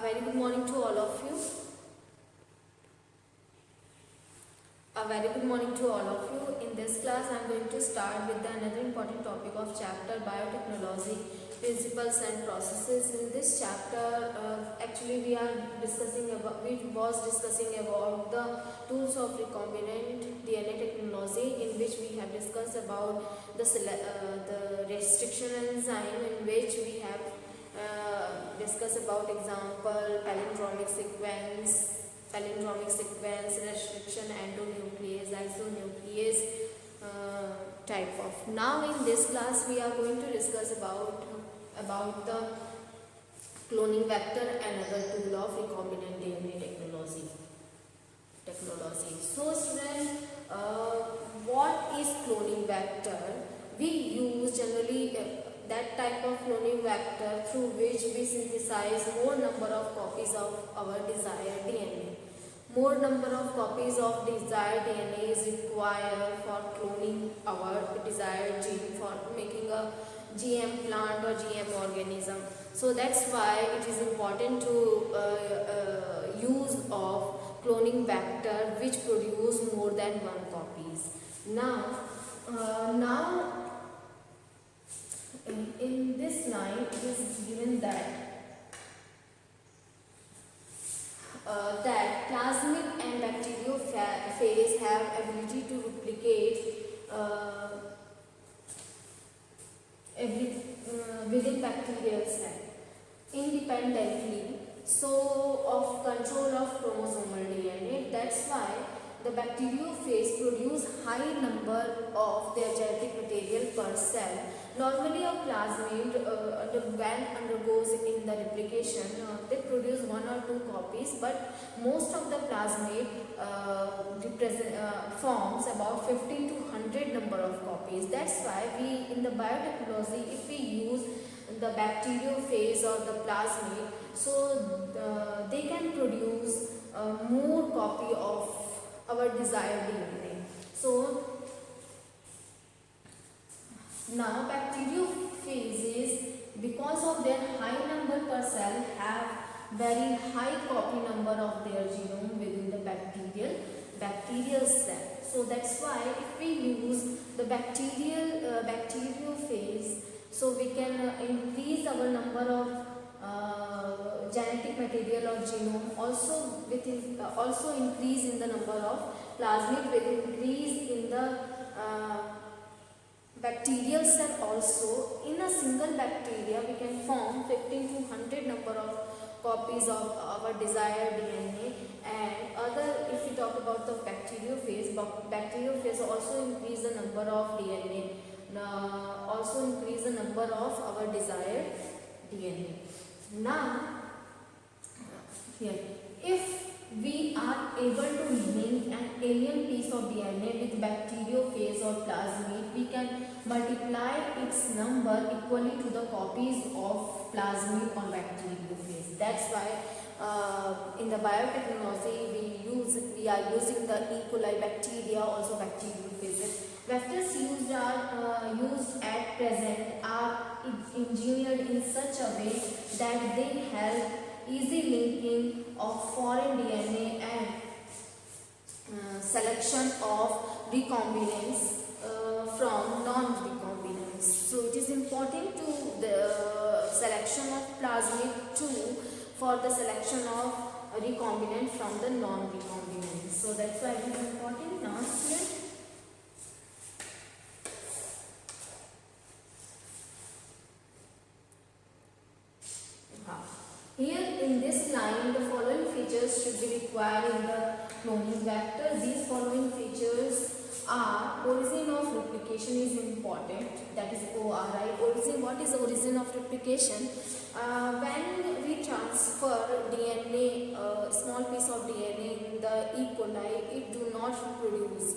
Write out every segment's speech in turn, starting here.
very good morning to all of you. A very good morning to all of you. In this class, I am going to start with another important topic of chapter Biotechnology, Principles and Processes. In this chapter, actually we was discussing about the tools of recombinant DNA technology, in which we have discussed about the restriction enzyme, in which we have discussed about example palindromic sequence, restriction, endonuclease, isonuclease type of. Now in this class we are going to discuss about the cloning vector, another tool of recombinant DNA technology. So students, what is cloning vector? We use generally that type of cloning vector through which we synthesize more number of copies of our desired DNA. More number of copies of desired DNA is required for cloning our desired gene, for making a GM plant or GM organism. So that's why it is important to use of cloning vector which produce more than one copies. Now in this line it is given that that plasmid and bacteriophage have ability to replicate within bacterial cell independently, so of control of chromosomal DNA. That's why the bacteriophage produce high number of their genetic material per cell. Normally a plasmid when undergoes in the replication, they produce 1 or 2 copies, but most of the plasmid forms about 15 to 100 number of copies. That's why we in the biotechnology, if we use the bacteriophage or the plasmid, so they can produce more copy of our desired DNA. So now bacteriophages, because of their high number per cell, have very high copy number of their genome within the bacterial cell. So that's why if we use the bacteriophage, so we can increase our number of genetic material or genome, also increase in the number of plasmid, will increase in the bacterial cell also. In a single bacteria we can form 15 to 100 number of copies of our desired DNA. And if we talk about the bacteriophage also increase the number of DNA, also increase the number of our desired DNA. Now here, if we are able to link an alien piece of DNA with bacteriophage or plasmid, we can multiply its number equally to the copies of plasmid or bacteriophage. That's why in the biotechnology we are using the E. coli bacteria, also bacteriophages. Vectors used at present are engineered in such a way that they help easy linking of foreign DNA and selection of recombinants from non-recombinants. So it is important to the selection of plasmid too for the selection of recombinant from the non-recombinant. So that's why it is important. Now here, in this line, the following features should be required in the cloning vector. These following features are: origin of replication is important, that is ORI. What is the origin of replication? When we transfer DNA, small piece of DNA in the E. coli, it do not reproduce.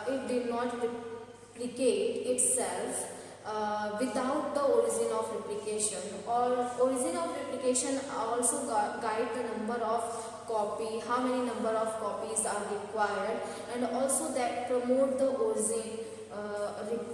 It did not replicate itself without the origin of replication. Or origin of replication also guide the number of copy, how many number of copies are required, and also that promote the origin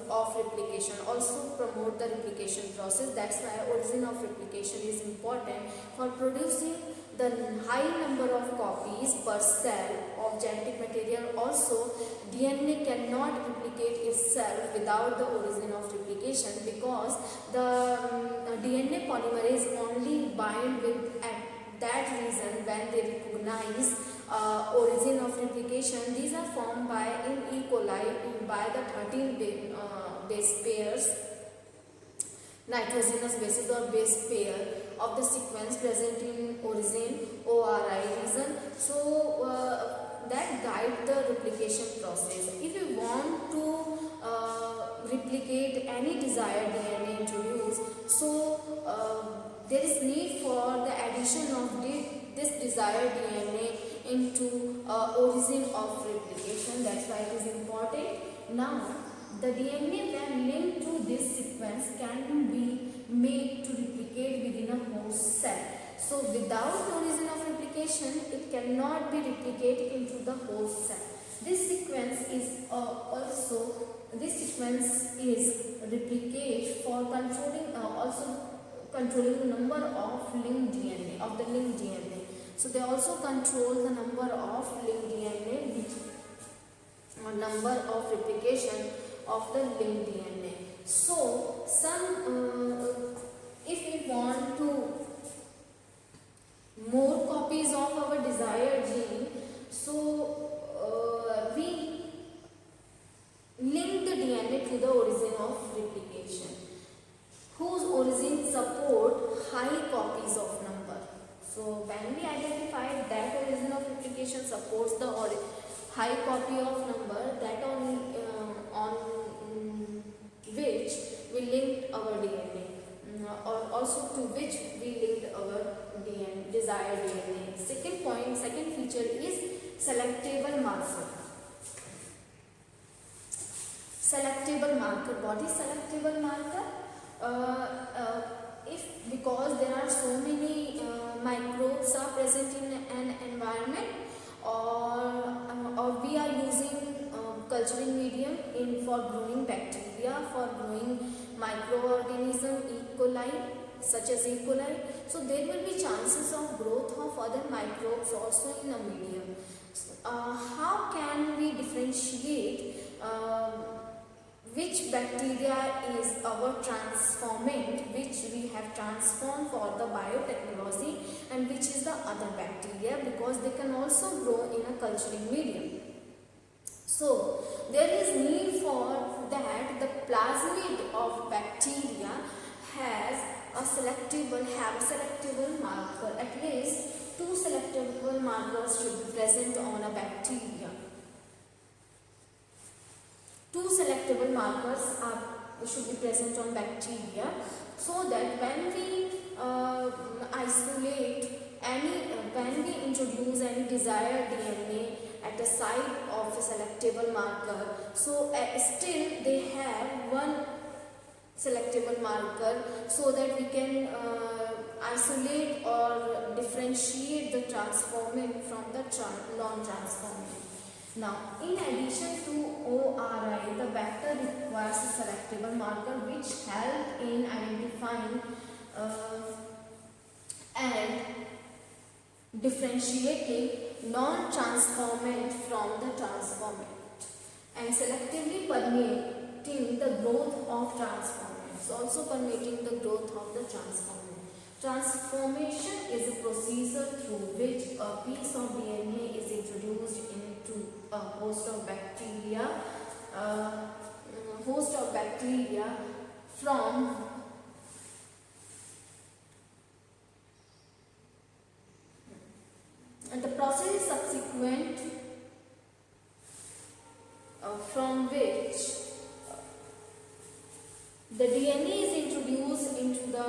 of replication, also promote the replication process. That's why origin of replication is important for producing the high number of copies per cell of genetic material. Also, DNA cannot replicate itself without the origin of replication, because the DNA polymerase only bind with at that reason when they recognize origin of replication. These are formed by in E. coli by the 13 base pairs, nitrogenous bases or base pair of the sequence present in origin ORI region. So that guide the replication process. If you want to replicate any desired DNA introduced, so there is need for the addition of this desired DNA into origin of replication. That's why it is important. Now, the DNA when linked to this sequence can be made to replicate within a host cell. So without origin of replication, it cannot be replicated into the host cell. This sequence is replicate for controlling the number of linked DNA. So they also control the number of linked DNA or number of replication of the linked DNA. So if we want to more copies of our desired gene, so we link the DNA to the origin of replication, whose origin support high copies of number. So when we identify that origin of replication supports the high copy of number, that on which we linked our DNA, or also to which we linked our DNA, desired DNA. Second feature is selectable marker. Selectable marker. What is selectable marker? Because there are so many microbes are present in an environment, or we are using culturing medium for growing bacteria, for growing microorganism E. coli, such as E. coli. So there will be chances of growth of other microbes also in a medium. How can we differentiate which bacteria is our transformant, which we have transformed for the biotechnology, and which is the other bacteria, because they can also grow in a culturing medium. So there is need for that the plasmid of bacteria have a selectable marker. At least 2 selectable markers should be present on a bacteria. 2 selectable markers should be present on bacteria, so that when we when we introduce any desired DNA at a site of a selectable marker, so still they have one selectable marker, so that we can isolate or differentiate the transformant from the non-transformant. Now, in addition to ORI, the vector requires a selectable marker which help in identifying and differentiating non-transformant from the transformant, and selectively permitting the growth of transformants, also permitting the growth of the transformant. Transformation is a procedure through which a piece of DNA is introduced into a host of bacteria from and the process is subsequent from which the DNA is introduced into the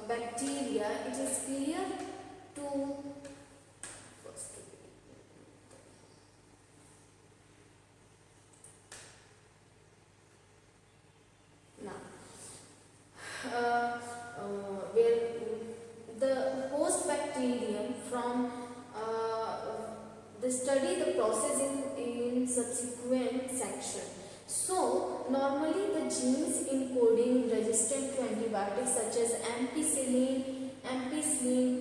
bacteria. It is clear to where the host bacterium from they study the process in subsequent section. So normally the genes encoding antibiotics such as ampicillin,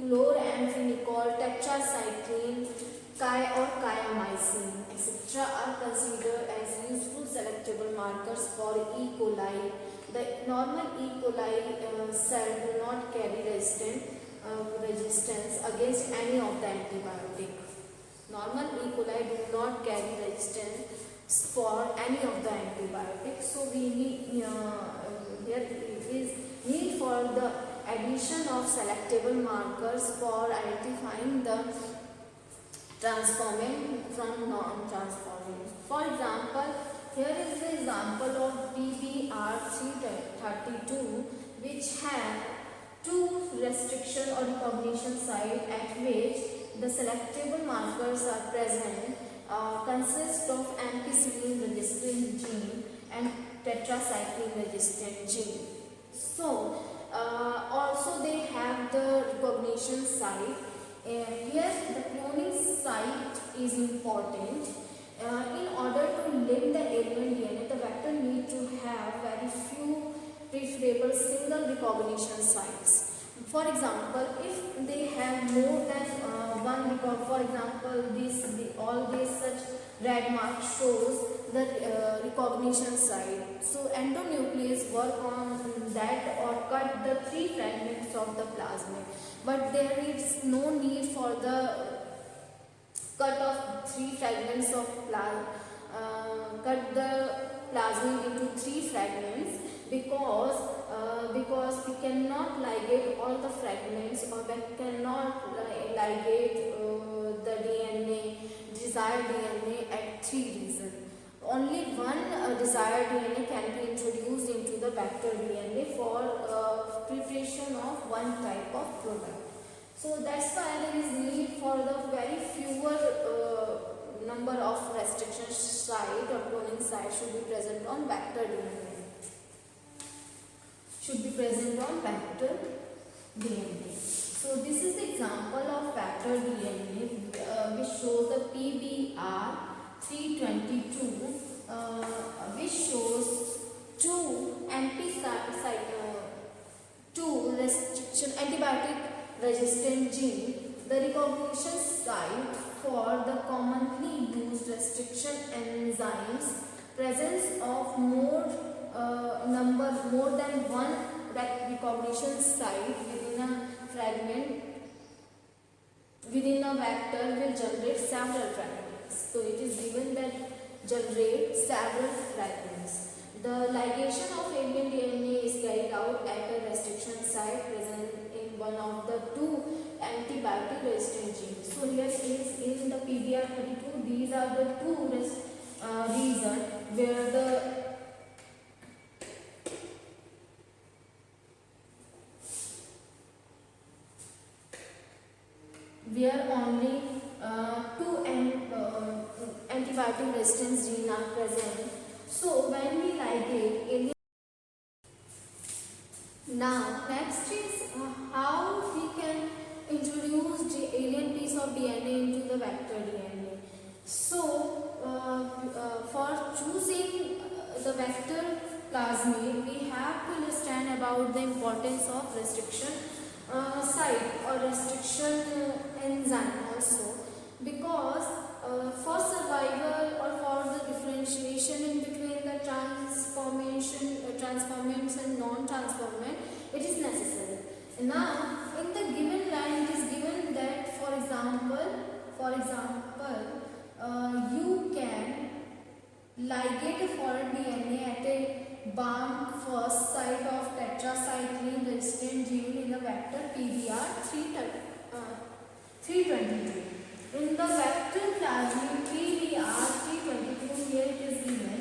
chloramphenicol, tetracycline, or chiamycin, etc. are considered as useful selectable markers for E. coli. The normal E. coli cell do not carry resistance against any of the antibiotic. Normal E. coli do not carry resistance for any of the antibiotics. So we need here is need for the addition of selectable markers for identifying the transformant from non-transformant. For example, here is the example of PBR332, which have two restriction or recognition site at which the selectable markers are present, consist of ampicillin resistant gene and tetracycline resistant gene. So also they have the recognition site. Here the cloning site is important. In order to link the alien DNA, the vector need to have very few preferable single recognition sites. For example, if they have more than one for example, all these such red mark shows the recognition site. So endonuclease work on that or cut the 3 fragments of the plasmid. But there is no need for the cut of 3 fragments of cut the plasmid into 3 fragments because we cannot ligate all the fragments, or we cannot ligate the DNA, desired DNA at 3 regions. Only one desired DNA can be introduced into the vector DNA for preparation of one type of product. So that's why there is need for the very fewer number of restriction site or cloning site should be present on vector DNA. So this is the example of vector DNA which shows the PBR322 which shows two antibiotic resistant gene. The recognition site for the commonly used restriction enzymes, presence of more than one recognition site within a fragment within a vector will generate several fragments. So it is given that generate several fragments. The ligation of alien DNA is carried out at a restriction site present in one of the 2 antibiotic resistant genes. So here is in the PBR32, these are the 2 regions where the only 2 antibiotic resistance genes are present. So when we ligate alien, now next is how we can introduce the alien piece of DNA into the vector DNA. So for choosing the vector plasmid, we have to understand about the importance of restriction site or restriction enzyme also, because for survival or for the differentiation in between the transformants and non-transformant, it is necessary. Now in the given line it is given that for example you can ligate a foreign DNA at a bound first site of tetracycline resistant gene in the vector PBR322. In the vector plasmid PBR322, here it is given.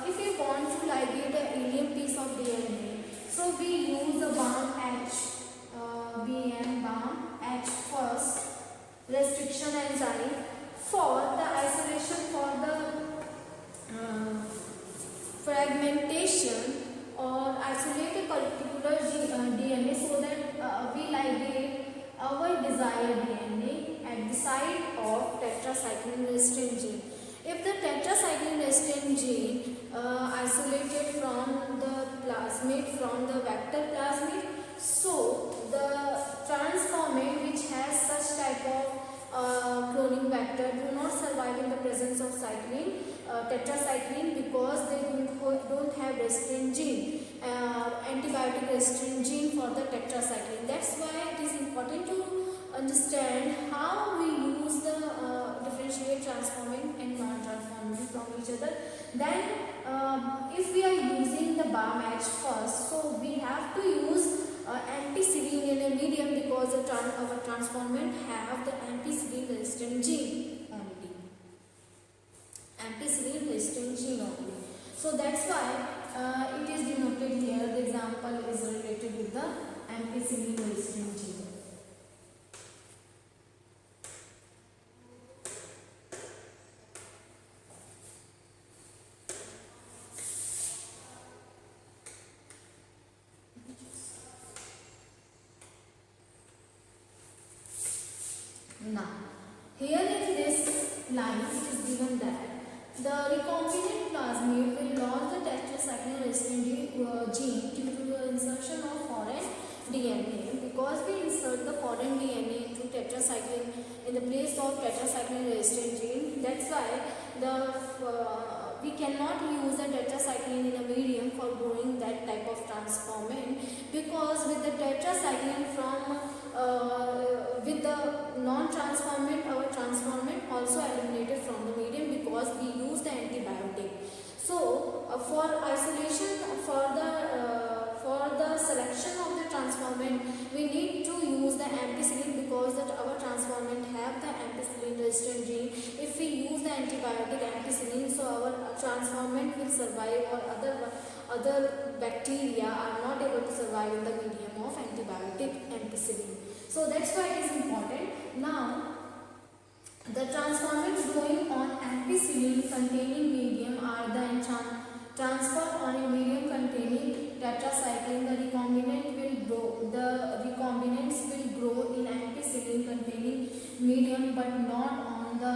If we want to ligate an alien piece of DNA, so we use the bound H, BN bound H first restriction enzyme for the isolation, for the fragmentation or isolate a particular DNA so that we ligate our desired DNA at the site of tetracycline resistant gene. If the tetracycline resistant gene isolated from the plasmid from the vector plasmid. So the transformant which has such type of cloning vector do not survive in the presence of cycline, tetracycline, because they don't have restraint gene, antibiotic restraint gene for the tetracycline. That's why it is important to understand how we use the differentiate transformant and non-transformant from each other. Then if we are using the bar match first, so we have to use ampicillin in a medium, because our transformant have the ampicillin resistant gene only. Ampicillin resistant gene only. So that's why it is denoted here. The example is related with the ampicillin resistant gene. Now, here in this line it is given that the recombinant plasmid will lose the tetracycline resistant gene due to the insertion of foreign DNA. Because we insert the foreign DNA into tetracycline in the place of tetracycline resistant gene, that's why we cannot use the tetracycline in a medium for growing that type of transformant, because with the tetracycline with the non-transformant, our transformant also eliminated from the medium, because we use the antibiotic. So for isolation, for the selection of the transformant, we need to use the ampicillin, because that our transformant have the ampicillin resistant gene. If we use the antibiotic ampicillin, so our transformant will survive, or other bacteria are not able to survive in the medium of antibiotic ampicillin. So that's why it is important. Now, the transformants growing on ampicillin containing medium are then transferred on a medium containing tetracycline. The recombinants will grow in ampicillin containing medium, but not on the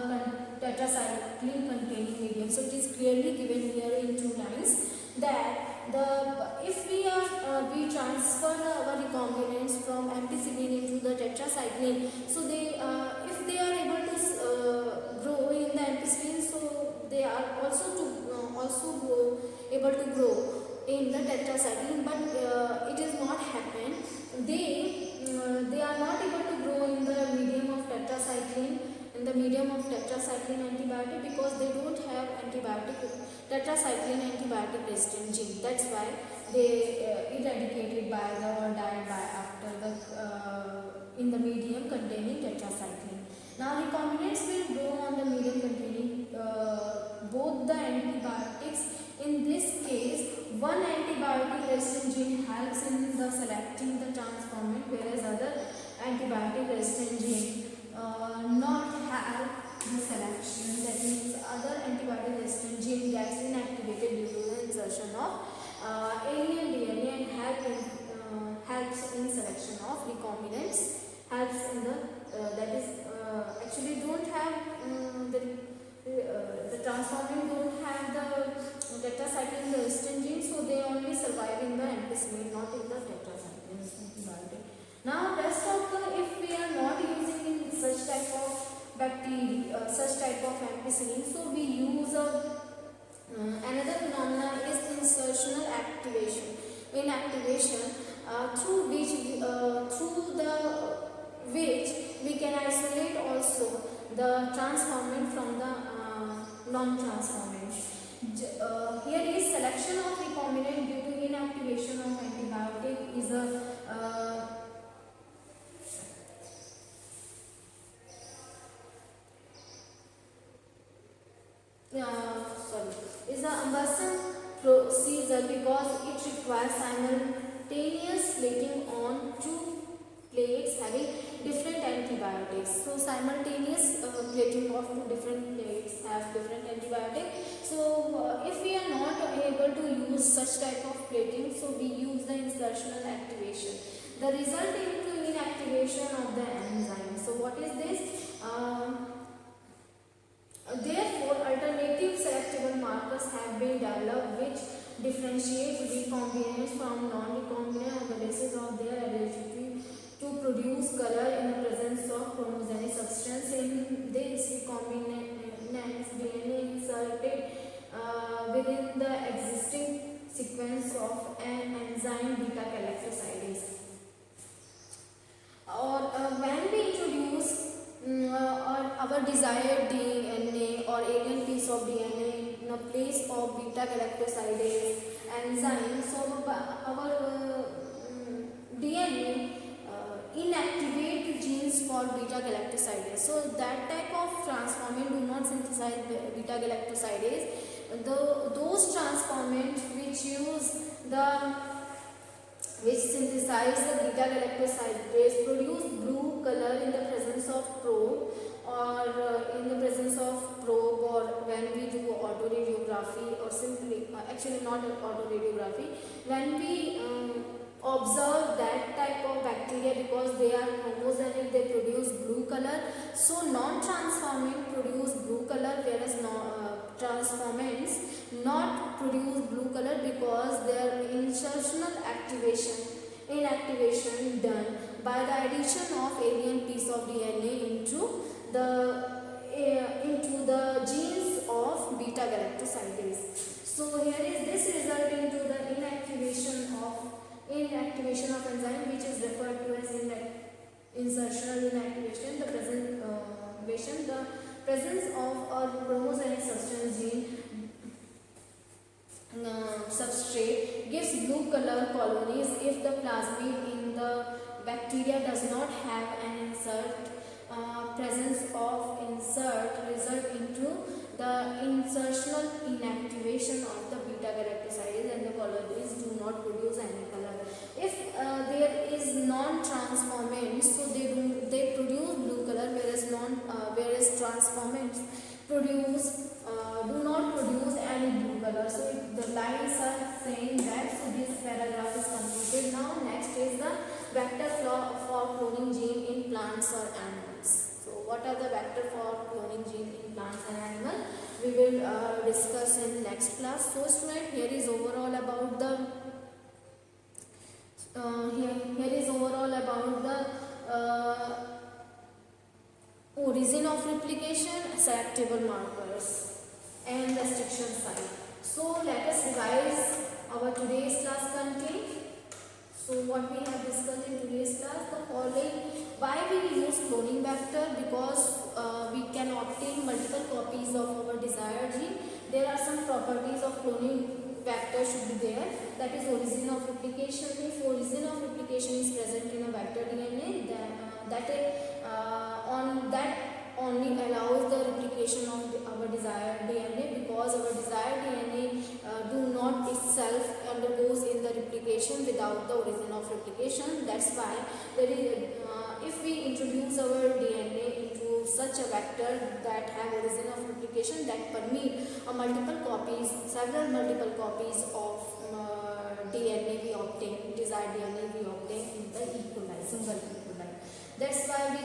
tetracycline containing medium. So it is clearly given here in 2 lines that if we transfer our recombinants from ampicillin into the tetracycline, so if they are able to grow in the ampicillin, so they are also able to grow in the tetracycline, but it is not happen. They are not able to grow in the medium of tetracycline, antibiotic, because they don't have tetracycline antibiotic resistant gene. That's why they eradicated by or died by after in the medium containing tetracycline. Now recombinants will grow on the medium containing both the antibiotics. In this case, one antibiotic resistant gene helps in the selecting the transformant, whereas other antibiotic resistant gene not have the selection. That means other antibiotic resistant gene gets inactivated due to the insertion of alien DNA, and helps in selection of recombinants. Helps in the actually don't have the transformant don't have the tetracycline resistant gene, so they only survive in the ampicillin, not in the tetracycline antibiotic. Now rest of if we are not using in such type of bacteria, such type of ampicillin, so we use another phenomena is insertional inactivation, through which we can isolate also the transformant from the non-transformant. Here is selection of recombinant due to inactivation of antibiotic is a Ambassan procedure, because it requires simultaneous plating on 2 plates having different antibiotics. So simultaneous plating of 2 different plates have different antibiotics. So if we are not able to use such type of plating, so we use the insertional activation. The result into inactivation of the enzyme. So what is this? Therefore, alternative selectable markers have been developed which differentiate recombinants from non-recombinant on the basis of their ability to produce color in the presence of chromosome substance. In this recombinants, DNA inserted within the existing sequence of an enzyme beta galactosidase. Or when we introduce our desired DNA or alien piece of DNA in a place of beta galactosidase enzyme, so our DNA inactivate genes for beta galactosidase. So that type of transformant do not synthesize beta galactosidase. Those transformants which synthesize the beta galactosidase produce blue color in the presence of probe or when we do autoradiography, or simply actually not autoradiography, when we observe that type of bacteria, because they are chromogenic, they produce blue color. So non-transformant produce blue color, whereas transformants not produce blue color because their insertional inactivation done by the addition of alien piece of DNA into the genes of beta galactosidase. So here is this result into the inactivation of enzyme, which is referred to as insertional inactivation. The presence of a chromosome substance gene substrate gives blue color colonies if the plasmid in the bacteria does not have an presence of insert result into the insertional inactivation of the beta galactosidase, and the colonies do not produce any color. If there is non-transformant, so they produce blue color, whereas transformants do not produce any blue color. So the lines are saying that. So this paragraph is completed. Now next is the vector for cloning gene in plants or animals. So what are the vector for cloning gene in plants and animals? We will discuss in next class. So student, here is overall about the origin of replication, selectable markers, and restriction site. So let us revise our today's class content. So what we have discussed in today's class, the following: why we use cloning vector? Because we can obtain multiple copies of our desired gene. There are some properties of cloning vector should be there. That is origin of replication. If origin of replication is present in a vector DNA, then that only allows the replication of our desired DNA, because our desired DNA do not itself undergoes in the replication without the origin of replication. That's why there is, if we introduce our DNA into such a vector that have origin of replication, that permit several multiple copies of DNA we obtain, desired DNA we obtain in the single E. That's why we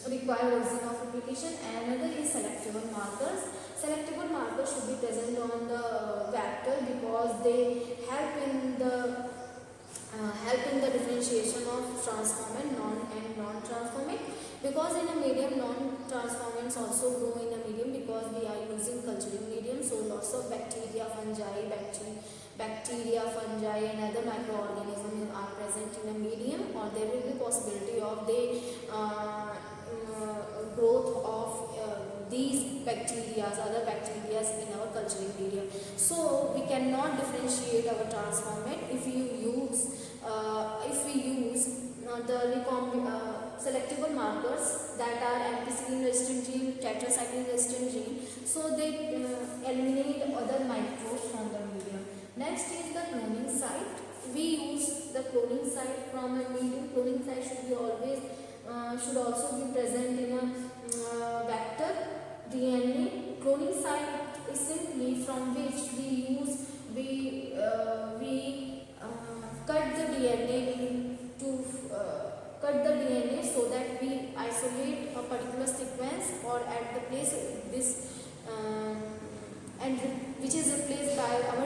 require origin of replication. Another is selectable markers. Selectable markers should be present on the vector because they help in the differentiation of transformant and non-transformant. Because in a medium, non-transformants also grow in a medium because we are using culturing medium. So lots of bacteria, fungi, and other microorganisms are present in a medium, or there will be possibility of the growth of these other bacteria in our culturing medium. So we cannot differentiate our transformant if we use the selectable markers that are ampicillin resistant gene, tetracycline resistant gene. So they eliminate other microbes from the medium. Next is the cloning site. We use the cloning site from a medium. Cloning site should also be present in a vector DNA. Cloning site is simply from which we cut the DNA so that we isolate a particular sequence, or at the place this and which is replaced by a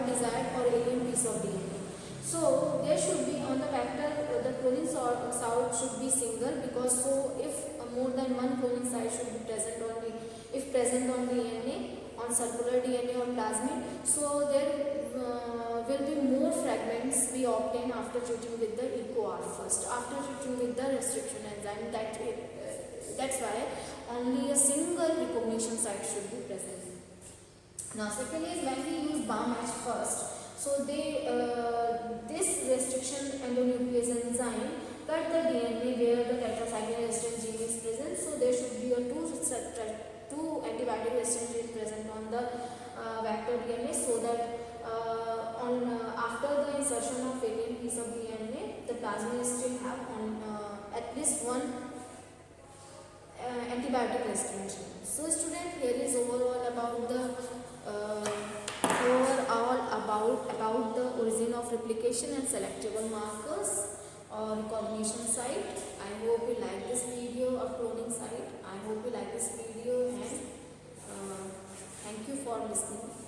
the cloning site should be single, because so if more than one cloning site should be present on the, if present on DNA, on circular DNA or plasmid, so there will be more fragments we obtain after treating with the EcoR first, after treating with the restriction enzyme. That's why only a single recognition site should be present. Now second is when we use BAM-H first, so this restriction endonuclease enzyme cut the DNA where the tetracycline resistant gene is present, so there should be a two antibiotic resistant gene present on the vector DNA, so that after the insertion of alien piece of DNA, the plasmid still have at least one antibiotic resistant gene. So student, here is overall about the origin of replication and selectable markers or recognition site. I hope you like this video of cloning site. I hope you like this video, and thank you for listening.